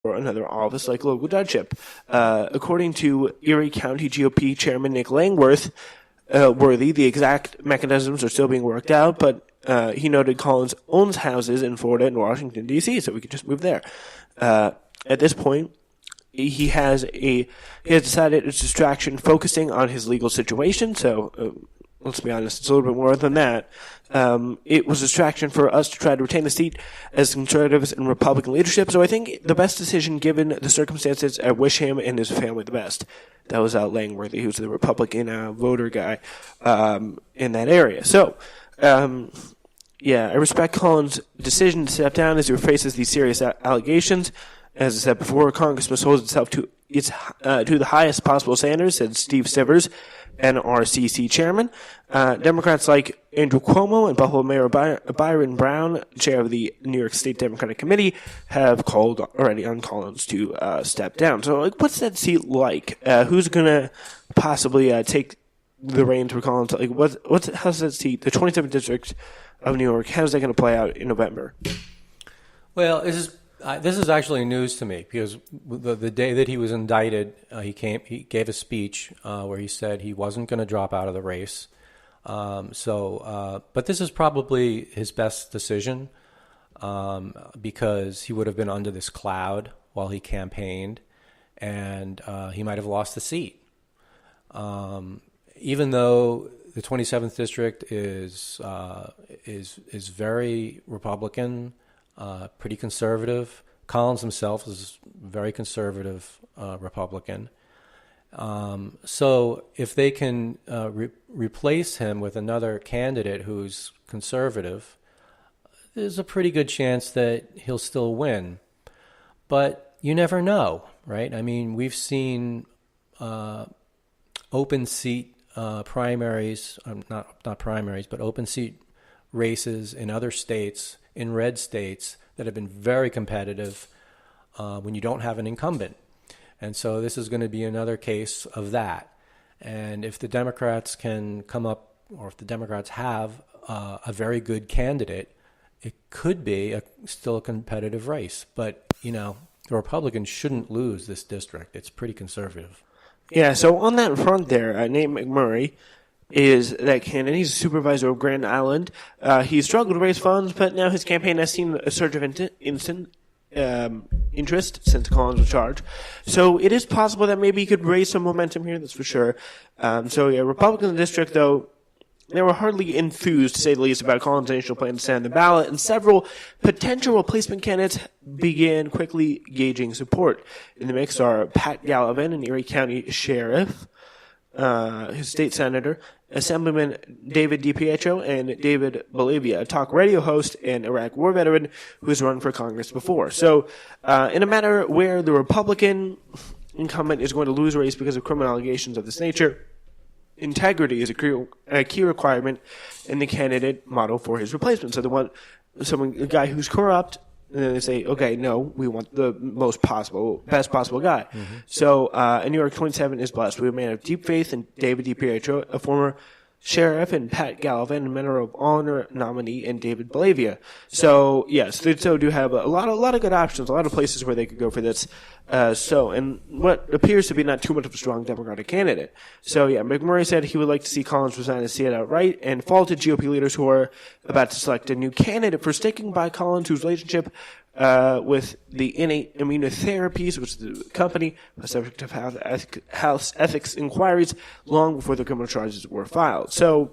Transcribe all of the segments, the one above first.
for another office like local judgeship. According to Erie County GOP Chairman Nick Langworthy, the exact mechanisms are still being worked out, but he noted Collins owns houses in Florida and Washington, D.C., so we could just move there. At this point, he has decided it's a distraction focusing on his legal situation, so let's be honest, it's a little bit more than that. It was a distraction for us to try to retain the seat as conservatives and Republican leadership. So I think the best decision given the circumstances, I wish him and his family the best. That was Langworthy, who's the Republican voter guy in that area. So, I respect Collins' decision to step down as he faces these serious allegations. As I said before, Congress must hold itself to the highest possible standards, said Steve Sivers, NRCC chairman. Democrats like Andrew Cuomo and Buffalo Mayor Byron Brown, chair of the New York State Democratic Committee, have called already on Collins to step down. So, what's that seat like? Who's going to possibly take the reins for Collins? How's that seat, the 27th district of New York, how's that going to play out in November? Well, this is actually news to me because the day that he was indicted, he gave a speech where he said he wasn't going to drop out of the race. But this is probably his best decision because he would have been under this cloud while he campaigned, and he might have lost the seat. Even though the 27th district is very Republican. Pretty conservative. Collins himself is a very conservative Republican. So if they can replace him with another candidate who's conservative, there's a pretty good chance that he'll still win. But you never know, right? I mean, we've seen open seat primaries, not primaries, but open seat races in other states, in red states, that have been very competitive when you don't have an incumbent. And so this is going to be another case of that. And if the Democrats can come up, or if the Democrats have a very good candidate, it could be still a competitive race. But, the Republicans shouldn't lose this district. It's pretty conservative. Yeah, so on that front there, Nate McMurray is that candidate. He's a supervisor of Grand Island. He struggled to raise funds, but now his campaign has seen a surge of interest since Collins was charged. So it is possible that maybe he could raise some momentum here, that's for sure. Republicans in the district, though, they were hardly enthused, to say the least, about Collins' initial plan to stand on the ballot, and several potential replacement candidates began quickly gauging support. In the mix are Pat Gallivan, an Erie County sheriff, his state senator, Assemblyman David DiPietro, and David Bolivia, a talk radio host and Iraq war veteran who has run for Congress before. So, in a matter where the Republican incumbent is going to lose a race because of criminal allegations of this nature, integrity is a key requirement in the candidate model for his replacement. So a guy who's corrupt, and then they say, okay, no, we want the best possible guy. Mm-hmm. So, New York 27 is blessed. We have a man of deep faith in David DiPietro, a former sheriff, and Pat Gallivan, a Medal of Honor nominee, and David Bolivia. So, yes, they do have a lot of good options, a lot of places where they could go for this. And what appears to be not too much of a strong Democratic candidate. So, yeah, McMurray said he would like to see Collins resign his seat outright, and faulted GOP leaders who are about to select a new candidate for sticking by Collins, whose relationship with the Innate Immunotherapies, which is the company, was subject of House ethics inquiries long before the criminal charges were filed. So,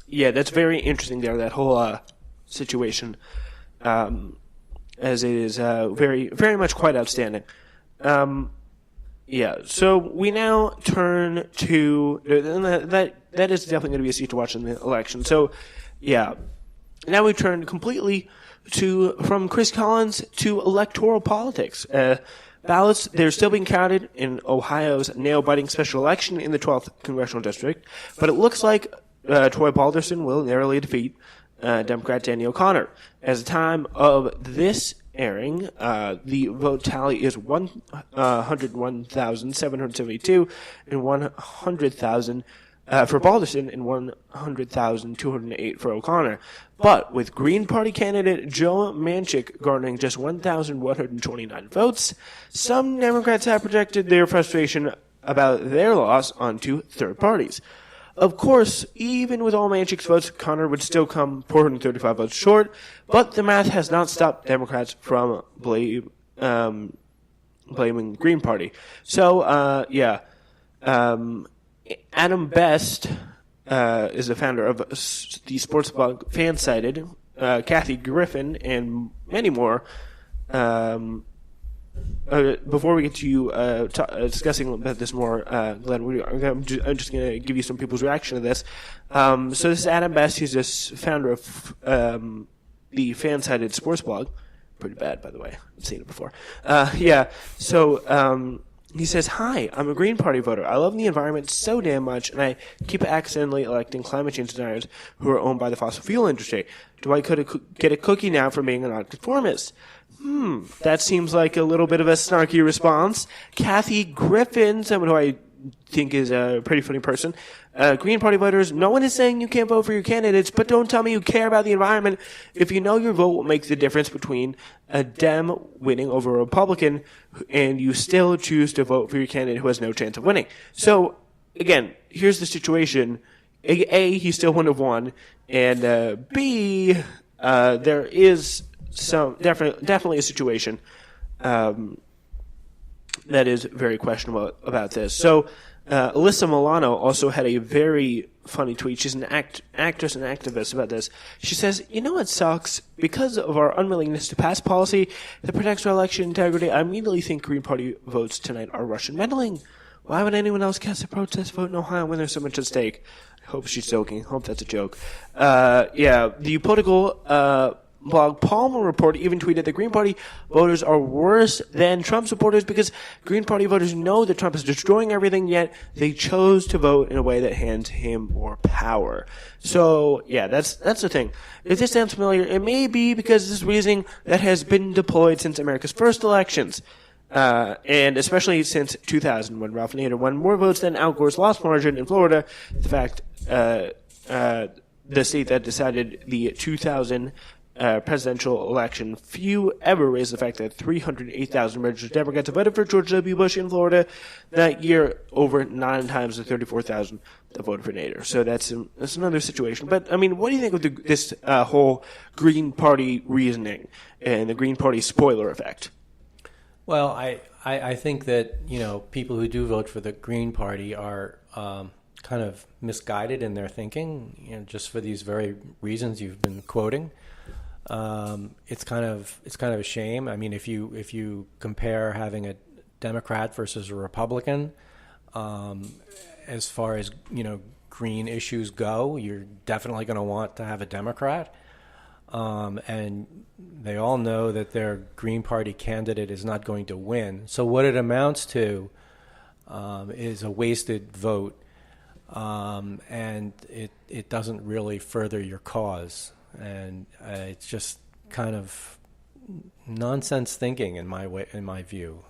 yeah, that's very interesting there, that whole situation, as it is very, very much quite outstanding. So we now turn to that is definitely going to be a seat to watch in the election. So, yeah, now we turn completely from Chris Collins to electoral politics. Ballots, they're still being counted in Ohio's nail-biting special election in the 12th congressional district, but it looks like Troy Balderson will narrowly defeat Democrat Danny O'Connor. As the time of this airing, the vote tally is 101,772 and 100,000 for Balderson and 100,208 for O'Connor. But with Green Party candidate Joe Manchin garnering just 1,129 votes, some Democrats have projected their frustration about their loss onto third parties. Of course, even with all Manchin's votes, Connor would still come 435 votes short, but the math has not stopped Democrats from blaming Green Party. So, Adam Best is the founder of the sports blog Fansided, Kathy Griffin, and many more. Before we get to you discussing about this more, Glenn, I'm just going to give you some people's reaction to this. So this is Adam Best. He's this founder of the Fansided sports blog. Pretty bad, by the way. I've seen it before. So he says, "Hi, I'm a Green Party voter. I love the environment so damn much, and I keep accidentally electing climate change deniers who are owned by the fossil fuel industry. Do I get a cookie now for being a nonconformist?" That seems like a little bit of a snarky response. Kathy Griffin, someone who I think is a pretty funny person. Green Party voters, no one is saying you can't vote for your candidates, but don't tell me you care about the environment if you know your vote will make the difference between a Dem winning over a Republican and you still choose to vote for your candidate who has no chance of winning. So, again, here's the situation. A, he still wouldn't have won, and B, there is definitely a situation that is very questionable about this. So, Alyssa Milano also had a very funny tweet. She's an actress and activist about this. She says, "You know what sucks? Because of our unwillingness to pass policy that protects our election integrity, I immediately think Green Party votes tonight are Russian meddling. Why would anyone else cast a protest vote in Ohio when there's so much at stake?" I hope she's joking. I hope that's a joke. The political blog Paul Manafort even tweeted that Green Party voters are worse than Trump supporters because Green Party voters know that Trump is destroying everything, yet they chose to vote in a way that hands him more power. So, yeah, that's the thing. If this sounds familiar, it may be because this is reasoning that has been deployed since America's first elections. And especially since 2000, when Ralph Nader won more votes than Al Gore's loss margin in Florida. The fact, the state that decided the 2000 presidential election, few ever raised the fact that 308,000 registered Democrats voted for George W. Bush in Florida that year, over 9 times the 34,000 that voted for Nader. So that's another situation. But, I mean, what do you think of this whole Green Party reasoning and the Green Party spoiler effect? Well, I think that, people who do vote for the Green Party are kind of misguided in their thinking, just for these very reasons you've been quoting. It's kind of a shame. I mean, if you compare having a Democrat versus a Republican, as far as green issues go, you're definitely going to want to have a Democrat. And they all know that their Green Party candidate is not going to win. So what it amounts to is a wasted vote, and it doesn't really further your cause. And it's just kind of nonsense thinking in my view.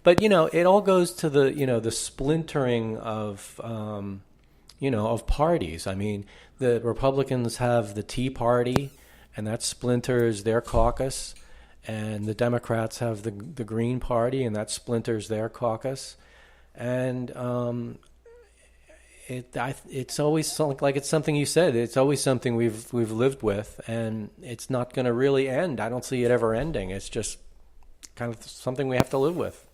But it all goes to the splintering of of parties. I mean, the Republicans have the Tea Party, and that splinters their caucus, and the Democrats have the Green Party, and that splinters their caucus, and it's always like it's something you said. It's always something we've lived with, and it's not going to really end. I don't see it ever ending. It's just kind of something we have to live with.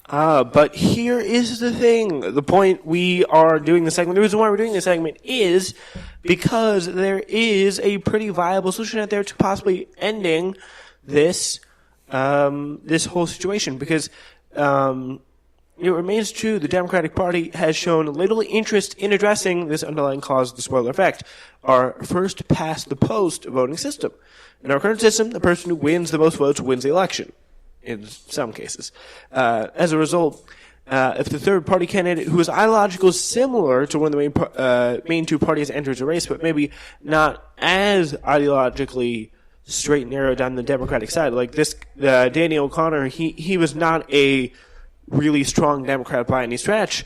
But here is the thing. The point we are doing the segment, the reason why we're doing this segment is because there is a pretty viable solution out there to possibly ending this whole situation. Because it remains true the Democratic Party has shown little interest in addressing this underlying cause of the spoiler effect, our first past the post voting system. In our current system, the person who wins the most votes wins the election. In some cases. As a result, if the third party candidate who is ideologically similar to one of the main two parties enters a race, but maybe not as ideologically straight and narrow down the Democratic side, like this, Danny O'Connor, he was not a really strong Democrat by any stretch,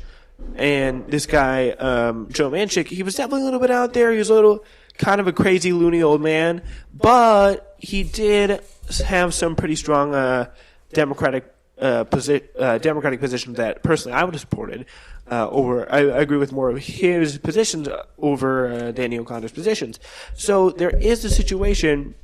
And this guy, Joe Manchin, he was definitely a little bit out there. He was a little kind of a crazy, loony old man, but he did have some pretty strong Democratic positions that personally I would have supported. I agree with more of his positions over Danny O'Connor's positions. So there is a situation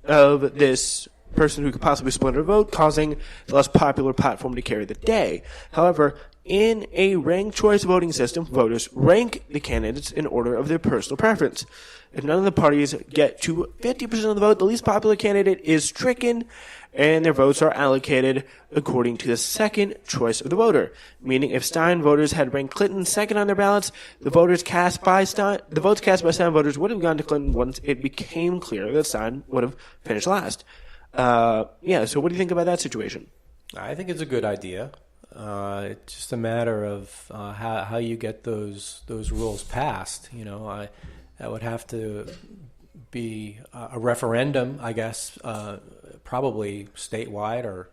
of this person who could possibly split a vote, causing the less popular platform to carry the day. However, in a ranked choice voting system, voters rank the candidates in order of their personal preference. If none of the parties get to 50% of the vote, the least popular candidate is stricken, and their votes are allocated according to the second choice of the voter. Meaning, if Stein voters had ranked Clinton second on their ballots, the votes cast by Stein voters would have gone to Clinton once it became clear that Stein would have finished last. So what do you think about that situation? I think it's a good idea. It's just a matter of how you get those rules passed. That would have to be a referendum, I guess, probably statewide, or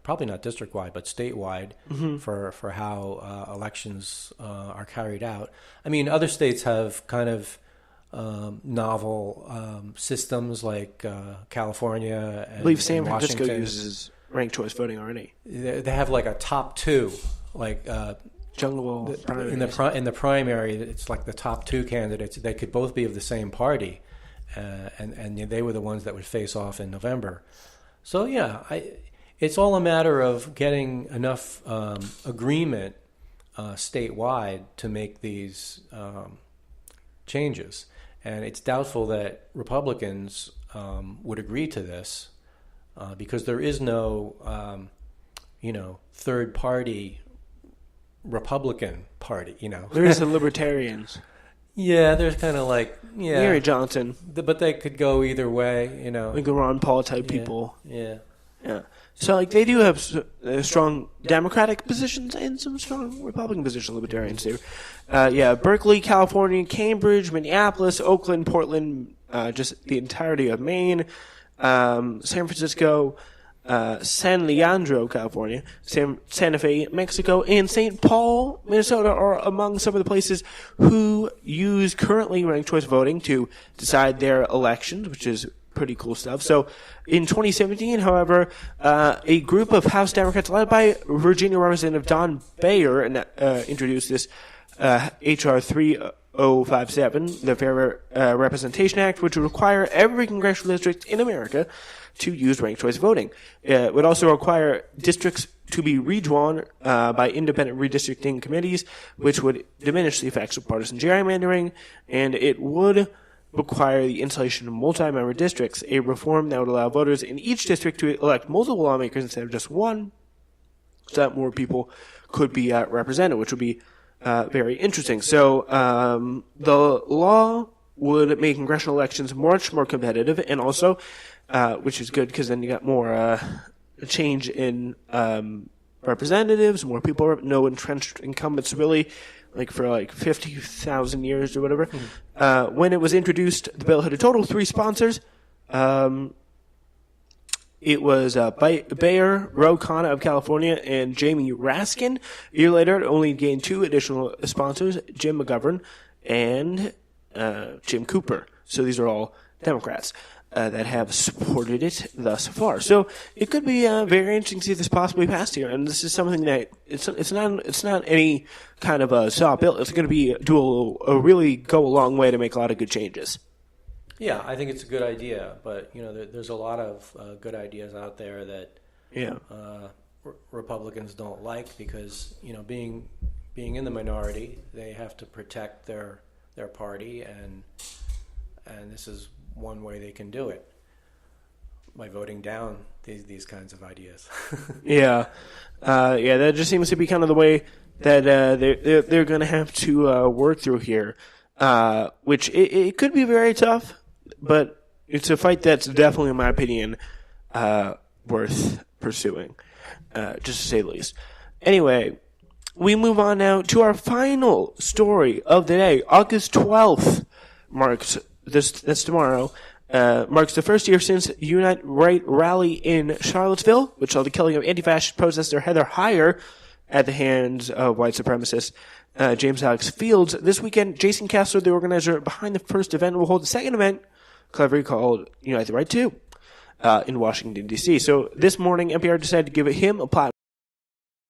probably not district-wide, but statewide, for how elections are carried out. I mean, other states have kind of novel systems, like California and I believe San Francisco Washington uses ranked choice voting already. They have like a top two, like Jungle in the primary. It's like the top two candidates. They could both be of the same party, and they were the ones that would face off in November. So it's all a matter of getting enough agreement statewide to make these changes, and it's doubtful that Republicans would agree to this. Because there is no, third party Republican party, There is the Libertarians. Yeah, there's kind of like, Mary Johnson. But they could go either way, Like Ron Paul type people. Yeah. So, they do have strong Democratic positions and some strong Republican positions, Libertarians do. Berkeley, California, Cambridge, Minneapolis, Oakland, Portland, just the entirety of Maine, San Francisco, San Leandro, California, Santa Fe, Mexico, and St. Paul, Minnesota are among some of the places who use currently ranked choice voting to decide their elections, which is pretty cool stuff. So in 2017, however, a group of House Democrats led by Virginia Representative Don Bayer introduced this H.R. 3057, the Fair Representation Act, which would require every congressional district in America to use ranked choice voting. It would also require districts to be redrawn by independent redistricting committees, which would diminish the effects of partisan gerrymandering, and it would require the installation of multi-member districts, a reform that would allow voters in each district to elect multiple lawmakers instead of just one, so that more people could be represented, which would be very interesting. So the law would make congressional elections much more competitive, and also, which is good because then you got more change in representatives, more people, no entrenched incumbents really, like for like 50,000 years or whatever. When it was introduced, the bill had a total of 3 sponsors. It was Bayer, Ro Khanna of California, and Jamie Raskin. A year later, it only gained 2 additional sponsors, Jim McGovern and Jim Cooper. So these are all Democrats that have supported it thus far. So it could be very interesting to see this possibly passed here. And this is something that it's not any kind of a soft bill. It's going to be really go a long way to make a lot of good changes. Yeah, I think it's a good idea, but there's a lot of good ideas out there that Republicans don't like because being in the minority, they have to protect their party, and this is one way they can do it, by voting down these kinds of ideas. That just seems to be kind of the way that they're going to have to work through here, which it could be very tough. But it's a fight that's definitely, in my opinion, worth pursuing, just to say the least. Anyway, we move on now to our final story of the day. August 12th that's tomorrow, marks the first year since the Unite Right rally in Charlottesville, which saw the killing of anti-fascist protester Heather Heyer, at the hands of white supremacist James Alex Fields. This weekend, Jason Kessler, the organizer behind the first event, will hold the second event, cleverly called Unite the Right 2, in Washington, D.C. So this morning, NPR decided to give him a platform